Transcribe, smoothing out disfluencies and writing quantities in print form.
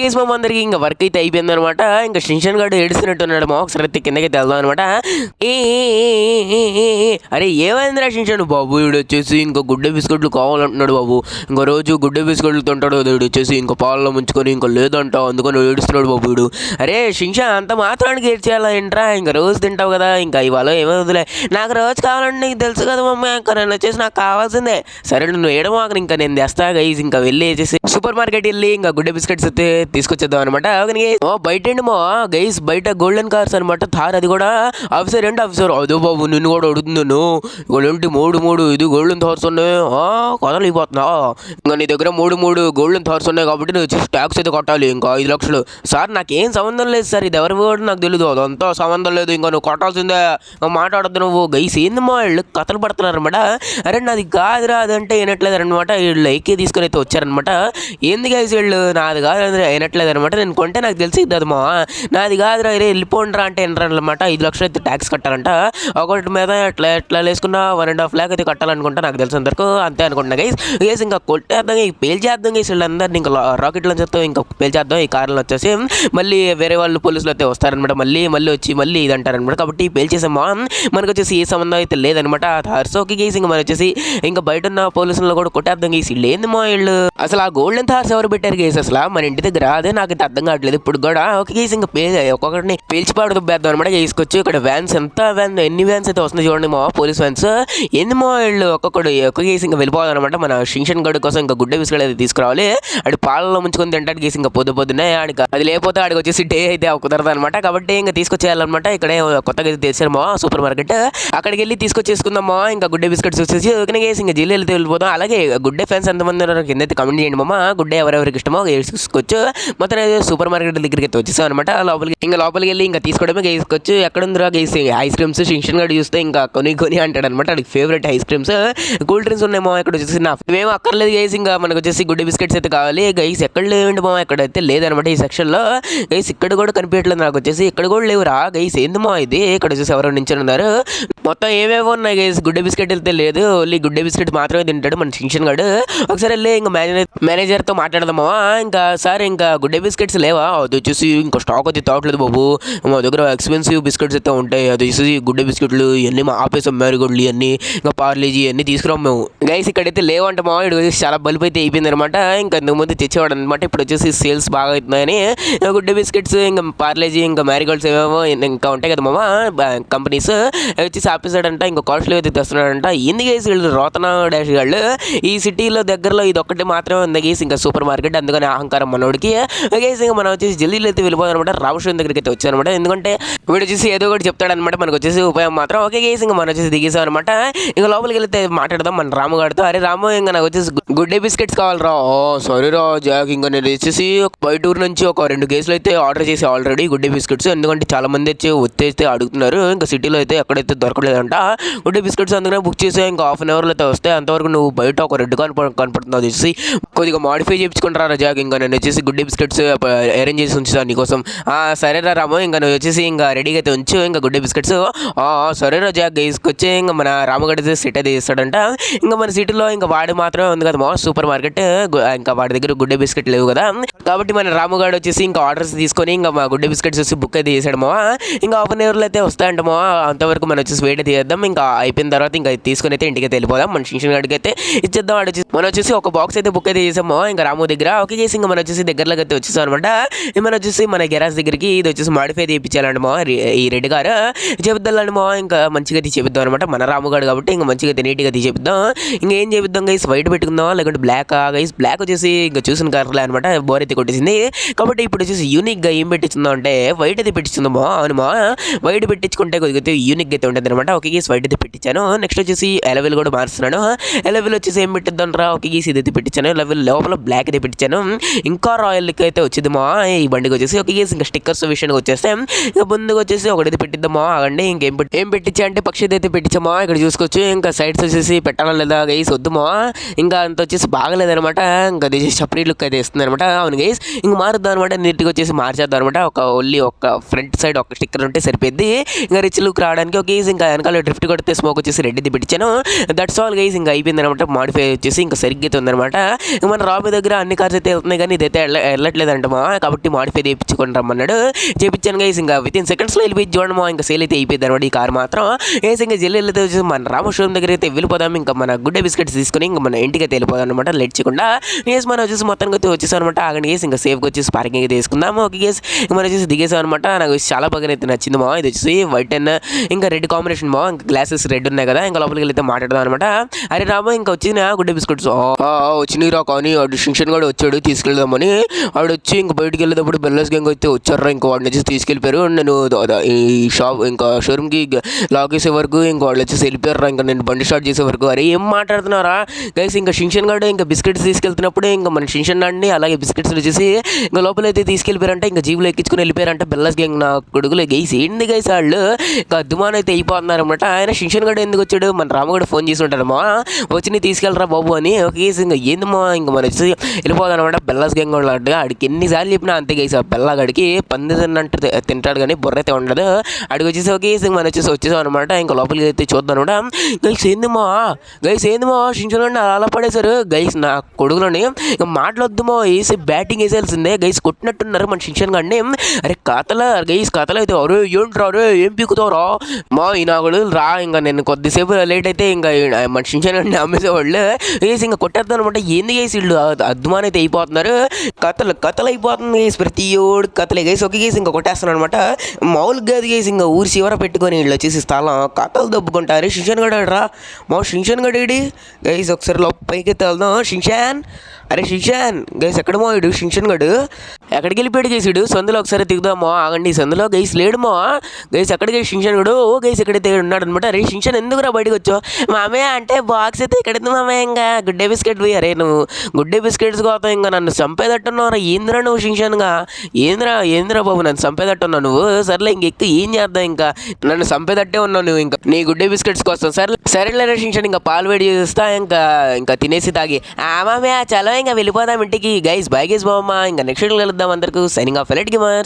Gas మా అందరికి ఇంకా వర్క్ అయితే అయిపోయింది అనమాట. ఇంకా షిన్షన్ గాడు ఏడుస్తున్నట్టున్నాడు మా. ఒకసారి అయితే కిందకైతే వెళ్దాం అనమాట. అరే ఏమైందిరా షిన్షన్ బాబు, వీడు వచ్చేసి ఇంకా గుడ్డ బిస్కెట్లు కావాలంటున్నాడు బాబు. ఇంకో రోజు గుడ్డ బిస్కెట్లు తింటాడు, వీడు వచ్చేసి ఇంకా పాలలో ముంచుకొని ఇంకా లేదంట, అందుకని ఏడుస్తున్నాడు బాబు వీడు. అరే షిన్షన్ అంత మాత్రానికి ఏడ్చేయాలా ఏంట్రా, ఇంకా రోజు తింటావు కదా, ఇంకా ఇవాళ ఏమవుతులే, నాకు రోజు కావాలంటే నీకు తెలుసు కదా మమ్మీ, ఇంకా నేను వచ్చేసి నాకు కావాల్సిందే. సరే నువ్వు ఏడమాక, ఇంకా నేను తెస్తా గైజ్. ఇంకా వెళ్ళి వచ్చేసి సూపర్ మార్కెట్ వెళ్ళి ఇంకా గుడ్డ బిస్కెట్స్ అయితే తీసుకొచ్చేద్దాం అనమాట. బయట మా గైస్, బయట గోల్డెన్ కార్స్ అనమాట, థార్ అది కూడా ఆఫీసర్ ఏంటి ఆఫీసర్, అదో బాబు నిన్ను కూడా అడుగుతున్నాను, ఏంటి మూడు ఇది గోల్డెన్ థార్స్ ఉన్నాయి కదలిపోతున్నా, ఇంకా నీ దగ్గర మూడు గోల్డెన్ థార్స్ ఉన్నాయి కాబట్టి నువ్వు వచ్చేసి ట్యాక్స్ అయితే కట్టాలి ఇంకా 5 లక్షలు. సార్ నాకేం సంబంధం లేదు సార్, ఇది ఎవరి కూడా నాకు తెలియదు, అదంతా సంబంధం లేదు, ఇంకా నువ్వు కొట్టాల్సిందే, మాట్లాడద్దు నువ్వు. గైస్ ఏందమ్మా వీళ్ళు కథలు పడుతున్నారు అనమాట. అరే నాది కాదురా అదంటే వినట్లేదు అనమాట. వీళ్ళు ఎక్కి తీసుకుని అయితే వచ్చారనమాట. ఏంది గైస్ వీళ్ళు నాది కాదు వినట్లేదు అనమాట. నేను కొంటే నాకు తెలిసి అదమ్మా నాది కాదురా, రే వెళ్ళిపోండిరా అంటే వినరనమాట. 5 లక్షలు అయితే ట్యాక్స్ కట్టాలంట. ఒకటి మీద ఎట్లా వేసుకున్నా 1.5 lakh అయితే కట్టాలనుకుంటా, నాకు తెలిసినంతవరకు అంతే అనుకుంటున్నా గైస్. గైస్ ఇంకా కొట్టేద్దాం, పేల్చేద్దాం గైస్ వీళ్ళందరినీ, ఇంకా రాకెట్లో చెప్తాం, ఇంకా పేల్చేద్దాం. ఈ కార్లో వచ్చేసి మళ్ళీ వేరే వాళ్ళు పోలీసులు అయితే వస్తారనమాట, మళ్ళీ వచ్చి మళ్ళీ ఇది అంటారనమాట. కాబట్టి పేల్చేసామా, మనకు వచ్చేసి ఏ సంబంధం అయితే లేదనమాట. థార్స్కి గైస్ ఇంకా మనం వచ్చేసి ఇంకా బయట ఉన్న పోలీసులను కూడా కొట్టేద్దాం గైస్. వీళ్ళు ఏందమ్మా వీళ్ళు, అసలు ఆ గోల్డెన్ థార్స్ ఎవరు పెట్టారు గైస్ అసలు మన ఇంటి దగ్గర, అదే నాకైతే అర్థం కావట్లేదు ఇప్పుడు కూడా. ఓకే గైస్ ఇంకా ఒక్కొక్కటిని పేల్చిపాడు దుబ్బేద్దాం అనమాట. తీసుకొచ్చి ఇక్కడ వ్యాన్స్ ఎన్ని వ్యాన్స్ అయితే వస్తుంది చూడండి మా, పోలీస్ వ్యాన్స్. ఏందమ్మా వీళ్ళు ఒక్క గేసి ఇంకా వెళ్ళిపోవాలన్నమాట. మన షిన్షన్ గడు కోసం ఇంకా గుడ్డ బిస్కెట్ అయితే తీసుకురావాలి. ఆడి పాలలో ముంచుకొని తింటాడు గేసి ఇంకా పొద్దున్నే ఆడికి, అది లేకపోతే ఆడికి వచ్చేసి డే అయితే కుదరదు అనమాట. కాబట్టి ఇంకా తీసుకొచ్చేయాలన్నమాట. ఇక్కడే కొత్తగా అయితే తెచ్చారమ్మా సూపర్ మార్కెట్, అక్కడికి వెళ్ళి తీసుకొచ్చేసుకుందామా ఇంకా గుడ్డ బిస్కెట్స్ వచ్చేసి. ఓకే గేసి ఇంకా జిల్లు వెళ్తే వెళ్ళిపోతాం. అలాగే గుడ్డే ఫ్యాన్స్ ఎంతమంది ఉన్నారు కింద అయితే కమెంట్ చేయండి మామ. గుడ్డే ఎవరెవరికి ఇష్టమో తీసుకోవచ్చు. మొత్తం సూపర్ మార్కెట్ దగ్గరికి అయితే వచ్చేసాం అనమాట. లోపలికి వెళ్ళి ఇంకా తీసుకోవడమే గేసుకోవచ్చు. ఎక్కడుందిరా గేసి ఐస్ క్రీమ్స్, షిన్షన్ గడు చూస్తే ఇంకా కొని అంటాడు అనమాట. అడిగి favourite ice creams, cool drinks ఉన్నాయేమో ఇక్కడ వచ్చేసి. మేము అక్కర్లేదు గైస్, ఇంకా మనకు వచ్చేసి గుడ్డ బిస్కెట్స్ అయితే కావాలి గైస్. ఎక్కడ లేవండి మా, ఎక్కడైతే లేదనమాట ఈ సెక్షన్లో గైస్. ఇక్కడ కూడా కనిపించట్లేదు నాకు వచ్చేసి, ఇక్కడ కూడా లేవురా గైస్. ఏందమ్మా ఇది, ఇక్కడ వచ్చేసి ఎవరో నించొని ఉన్నారు. మొత్తం ఏవేవో ఉన్నాయి గైస్, గుడ్డ బిస్కెట్ అయితే లేదు, ఓన్లీ గుడ్డ బిస్కెట్ మాత్రమే తింటాడు మన షిన్షన్ గడు. ఒకసారి వెళ్ళి ఇంకా మేనేజర్తో మాట్లాడదామా. ఇంకా సార్ ఇంకా గుడ్డ బిస్కెట్స్ లేవా, అది వచ్చేసి ఇంకా స్టాక్ అయితే తాగట్లేదు బాబు, మా దగ్గర ఎక్స్పెన్సివ్ బిస్కెట్స్ అయితే ఉంటాయి, అది వచ్చేసి గుడ్డ బిస్కెట్లు ఇవన్నీ మా ఆపేసాం, మ్యారీగోల్డ్ ఇవన్నీ ఇంకా పార్లేజీ ఇవన్నీ తీసుకురాం మేము గైస్. ఇక్కడైతే లేవంట మా, ఇటు వచ్చేసి చాలా బల్బ్ అయితే అయిపోయింది అనమాట. ఇంకా ఇంతకుముందు తెచ్చేవాడు అనమాట, ఇప్పుడు వచ్చేసి సేల్స్ బాగా అవుతున్నాయని గుడ్డ బిస్కెట్స్ ఇంకా పార్లేజీ ఇంకా మ్యారీగోల్డ్స్ ఏమేమో ఇంకా ఉంటాయి కదా మామ కంపెనీస్, వచ్చేసి ఆపేసాడంట. ఇంకా కాస్ట్లీ అయితే తెస్తున్నాడంట. ఎందుకు గైస్ వీళ్ళు రోతన డాష్ వాళ్ళు, ఈ సిటీలో దగ్గరలో ఇది ఒక్కటి మాత్రమే ఉంది గైస్ ఇంకా సూపర్ మార్కెట్, అందుకని అహంకారం మనోడికి గైస్. ఇంకా మనం వచ్చేసి జల్దీలో అయితే వెళ్ళిపోతాం అనమాట. రామకృష్ణ దగ్గరికి అయితే వచ్చానమాట, ఎందుకంటే వీడు వచ్చేసి ఏదో ఒకటి చెప్తాడనమాట, మనకు వచ్చేసి ఉపయోగం మాత్రం. ఓకే గైస్ ఇంకా మనం వచ్చేసి దిగేసాం అనమాట. ఇంకా లోపలికి వెళ్తే మాట్లాడదాం మన రాముగాడితో. అరే రాము ఇంకా నాకు వచ్చేసి గుడ్డే బిస్కెట్స్ కావాలరా. సరేరా జాక్, ఇంకా నేను వచ్చేసి బయట ఊరు నుంచి ఒక 2 కేసులు అయితే ఆర్డర్ చేసి ఆల్రెడీ గుడ్డే బిస్కెట్స్, ఎందుకంటే చాలా మంది వచ్చేస్తే అడుగుతున్నారు, ఇంకా సిటీలో అయితే ఎక్కడైతే దొరకలేదంట గుడ్డే బిస్కెట్స్, అందుకనే బుక్ చేసి ఇంకా 1/2 అవర్లో అయితే వస్తాయి. అంతవరకు నువ్వు బయట ఒక రెడ్ కనపడుతుంది, అది వచ్చేసి కొద్దిగా మాడిఫై చేయించుకుంటారా జాక్, ఇంకా నేను వచ్చేసి గుడ్డే బిస్కెట్స్ అరేంజ్ చేసి ఉంచుతాను నీకోసం. సరేరా రాము ఇంకా నువ్వు వచ్చేసి ఇంకా రెడీగా అయితే ఉంచు ఇంకా గుడ్డే బిస్కెట్స్. సరేరా జాక్ తీసుకొచ్చి ఇంకా మన రామగడ్డ సెట్ అయితే చేస్తాడంట. ఇంకా మన సిటీలో ఇంకా వాడి మాత్రమే ఉంది కదా మా సూపర్ మార్కెట్, ఇంకా వాడి దగ్గర గుడ్డే బిస్కెట్ లేవు కదా, కాబట్టి మన రాముగాడు వచ్చేసి ఇంకా ఆర్డర్స్ తీసుకొని ఇంకా మా గుడ్డే బిస్కెట్స్ వచ్చి బుక్ అయితే చేసాడు మా. ఇంకా 1/2 అవర్లో అయితే వస్తాయంట మా, అంతవరకు మనం వచ్చేసి వెయిట్ అయితే చేద్దాం. ఇంకా అయిపోయిన తర్వాత ఇంకా తీసుకొని అయితే ఇంటికి అయితే వెళ్ళిపోదాం. మన షిన్షన్ గడికి అయితే ఇచ్చేద్దాం. మనం వచ్చేసి ఒక బాక్స్ అయితే బుక్ అయితే చేసాము ఇంకా రాము దగ్గర. ఓకే చేసి ఇంకా మనం వచ్చేసి దగ్గరలోకి అయితే వచ్చేసాం అనమాట. మనం వచ్చేసి మన గెరాజ్ దగ్గరికి ఇది వచ్చేసి మాడిఫై తీయించాలండి మా, ఈ రెడ్ కార్ చెబుద్దాండి మా, ఇంకా మంచిగా తీసేపిద్దాం అనమాట. మన రాముగాడు కాబట్టి ఇంకా మంచిగా నీట్గా తీసేపిద్దాం. ఇంకా ఏం చేపిద్దాం గైస్, వైట్ పెట్టుకుందాం లేకుంటే బ్లాక్ గైస్. బ్లాక్ వచ్చేసి ఇంకా చూసిన కార్లే అనమాట, బోర్ అయితే కొట్టేసింది. కాబట్టి ఇప్పుడు వచ్చేసి యూనిక్గా ఏం పెట్టించుందాం అంటే వైట్ అయితే పెట్టించుందామా. అవునమా, వైట్ పెట్టించుకుంటే కొద్దిగా యూనిక్ అయితే ఉంటుంది అనమాట. ఓకే గీస్ వైట్ అయితే పెట్టించాను. నెక్స్ట్ వచ్చేసి ఎలవెల్ కూడా మార్చుతున్నాను. ఎలవెల్ వచ్చేసి ఏం పెట్టిద్దాం రా, ఓకే గీస్ ఇది అయితే పెట్టించాను. లెవెల్ లోపల బ్లాక్ అయితే పెట్టించాను. ఇంకా రాయల్ లుక్ అయితే వచ్చింది మా ఈ బండికి వచ్చేసి. ఓకే గీస్ ఇంకా స్టిక్కర్స్ విషయానికి వచ్చేస్తే ఇంకా ముందుకు వచ్చేసి ఒకటైతే పెట్టిద్దామా. అగండి ఇంకేం పెట్టించా అంటే పక్షి అయితే పెట్టించామా. ఇక్కడ చూసుకోవచ్చు ఇంకా సైడ్స్ వచ్చేసి పెట్టాలా లేదా గైస్, వద్దుమా ఇంకా అంత వచ్చేసి బాగలేదనమాట. ఇంకా అది చప్రీ లుక్ అయితే ఇస్తుంది అనమాట. అవును గైస్ ఇంకా మారుద్దాం అనమాట, నీట్గా వచ్చేసి మార్చేద్దాం అనమాట. ఓన్లీ ఒక ఫ్రంట్ సైడ్ ఒక స్టిక్కర్ ఉంటే సరిపోద్ది ఇంకా రిచ్ లుక్ రావడానికి. ఓకే ఇంకా వెనకాల డ్రిఫ్ట్ కొడితే స్మోక్ వచ్చేసి రెడ్డిది పెట్టించాను. That's all guys. ఇంకా అయిపోయింది అనమాట. మాడిఫై వచ్చేసి ఇంకా సరిగ్గా అయితే ఉందన్నమాట. మన రాబీ దగ్గర అన్ని కార్స్ అయితే వెళ్తున్నాయి కానీ ఇదైతే వెళ్ళట్లేదంట మా, కాబట్టి మాడిఫై చేయించుకొని రమ్మన్నాడు. చేయించాను గైస్. ఇంకా వితిన్ సెకండ్స్లో వెళ్ళిపోయి చూడండి మా, ఇంకా సేల్ అయితే అయిపోయింది అనమాట ఈ కార్ మాత్రం. వేసి ఇంకా జల్లి వెళ్తే వచ్చేసి మన రామ షోరూమ్ దగ్గర అయితే వెళ్ళిపోదాం. ఇంకా మన గుడ్డే బిస్కెట్స్ తీసుకుని ఇంకా మన ఇంటికి అయితే వెళ్ళిపోదాం అనమాట లేట్ చేయకుండా. వేసి మనం వచ్చేసి మొత్తానికి అయితే వచ్చేసాం అనమాట. ఆగండి గేసి ఇంకా సేఫ్గా వచ్చేసి పార్కింగ్ అయితే తీసుకుందాము. ఓకే గేస్, మనం వచ్చేసి దిగేసాం అనమాట. నాకు చాలా బాగా అయితే నచ్చింది మా. ఇది వచ్చేసి వైట్ అండ్ ఇంకా రెడ్ కాంబినేషన్ మా. ఇంకా గ్లాసెస్ రెడ్ ఉన్నాయి కదా, ఇంకా లోపలికి వెళ్తే మాట్లాడదాం అనమాట. అరే రామ, ఇంకా వచ్చిన గుడ్డే బిస్కెట్స్ వచ్చినాయిరా, కానీ వాడు శింషన్ కూడా వచ్చాడు తీసుకెళ్దామని. వాడు వచ్చి ఇంకా బయటికి వెళ్ళేటప్పుడు బెల్లస్ గ్యాంగ్ అయితే వచ్చారా, ఇంకా వాడిని వచ్చేసి తీసుకెళ్ళిపోయారు. నేను ఈ షాప్ ఇంకా షోరూమ్కి లాక్ చేసే వరకు ఇంకా వాళ్ళు వచ్చేసి వెళ్ళిపోయారా, ఇంకా నేను బండి స్టార్ట్ చేసే వరకు. అరే ఏం మాట్లాడుతున్నారా గైస్, ఇంకా శింషన్ గాడు ఇంకా బిస్కెట్స్ తీసుకెళ్తున్నప్పుడు ఇంకా మన శింషన్ అండి అలాగే బిస్కెట్స్ వచ్చేసి ఇంకా లోపలైతే తీసుకెళ్ళిపోయారంటే ఇంకా జీబులో ఎక్కించుకుని వెళ్ళిపోయారంటే బెల్లస్ గ్యాంగ్ నా కొడుకులు. గైస్ ఏంటి గైస్ వాళ్ళు ఇంకా అద్దుమానం అయితే అయిపోతున్నారు అనమాట. ఆయన శింషన్ గడు ఎందుకు వచ్చాడు, మన రామగడు ఫోన్ చేసి ఉంటాడమ్మా వచ్చి నీ తీసుకెళ్ళరా బాబు అని. ఓకే ఇంకా ఏందమ్మా ఇంకా మన వచ్చి వెళ్ళిపోదాం అనమాట. బెల్లస్ గ్యాంగ్ వాళ్ళు అడ్డుగా ఆడికి ఎన్నిసార్లు చెప్పినా అంతే గైస్, ఆ బెల్లగాడికి పంది తిన్నట్టు తింటాడు కానీ బుర్ర అయితే ఉండదు. అడిగి వచ్చేసి ఓకే మనం వచ్చేసాం అనమాట. ఇంకా లోపలికి అయితే చూద్దాం అనమాట. గైస్ ఏందిమా శింషన్ గడిని అలా పడేశారు గైస్ నా కొడుకులని. ఇంకా మాట్లాడొద్దుమో వేసి బ్యాటింగ్ వేసేయాల్సిందే గైస్. కొట్టినట్టున్నారు మన శింషన్ గడిని. అరే కథల అయితే అరే ఏంట్రా రే ఏం పీకుతావురా మా ఈ నాగుడు రా. ఇంకా నేను కొద్దిసేపు లేట్ అయితే ఇంకా మన శింషన్ గడిని అమ్మేసేవాళ్ళు వేసి ఇంకా కొట్టేద్దాం అనమాట. ఏంది గైస్ వీళ్ళు అద్దుమానం అయితే అయిపోతున్నారు. కథలు అయిపోతుంది గైస్, ప్రతి ఓడు కథలే గైస్. ఒక గేసి ఇంకా కొట్టేస్తాను అనమాట. మామూలుగా గది గేసి ఇంకా ఊరి చివర పెట్టుకొని వీళ్ళు వచ్చేసి స్థలం కథలు దబ్బుకుంటారు. శింషన్ గడు రా మా శింషన్ గడి గైస్ ఒకసారి పైకి వెళ్దాం. శింషన్, అరే శింషన్ గైస్ ఎక్కడ మోడు శింషన్ గడు ఎక్కడికి వెళ్ళిపోయాడు గైసుడు. సందులో ఒకసారి దిగుదామో ఆగండి. సందులో గైస్ లేడుమో గైస్ ఎక్కడికి శింషన్ గడు. ఓ గైస్ ఎక్కడైతే ఉన్నాడు అనమాట. అరే శింషన్ ఎందుకురా బయటకు వచ్చావు మామయ్య అంటే బాక్స్ అయితే ఎక్కడుంది మామయ్య. ఇంకా గుడ్డే బిస్కెట్ పోయి అరే నువ్వు గుడ్డే బిస్కెట్స్ కోసం ఇంకా నన్ను చంపేదట్టున్నావు. ఏంద్రా నువ్వు శింషన్గా ఏంద్రా బాబు నన్ను చంపేదట్టున్నావు నువ్వు. సర్లే ఇంకెక్కి ఏం చేద్దాం, ఇంకా నన్ను చంపేదట్టే ఉన్నావు నువ్వు ఇంకా నీ గుడ్డే బిస్కెట్స్ కోసం. సరేలే శింషన్ ఇంకా పాలు వేడి చేస్తా ఇంకా తినేసి తాగి మామయ్య చలో ఇంకా వెళ్ళిపోదాం ఇంటికి. గైస్ బై గైస్ బామ్మ. ఇంకా నెక్స్ట్ కలుద్దాం అందరికీ. Signing off elite gamers.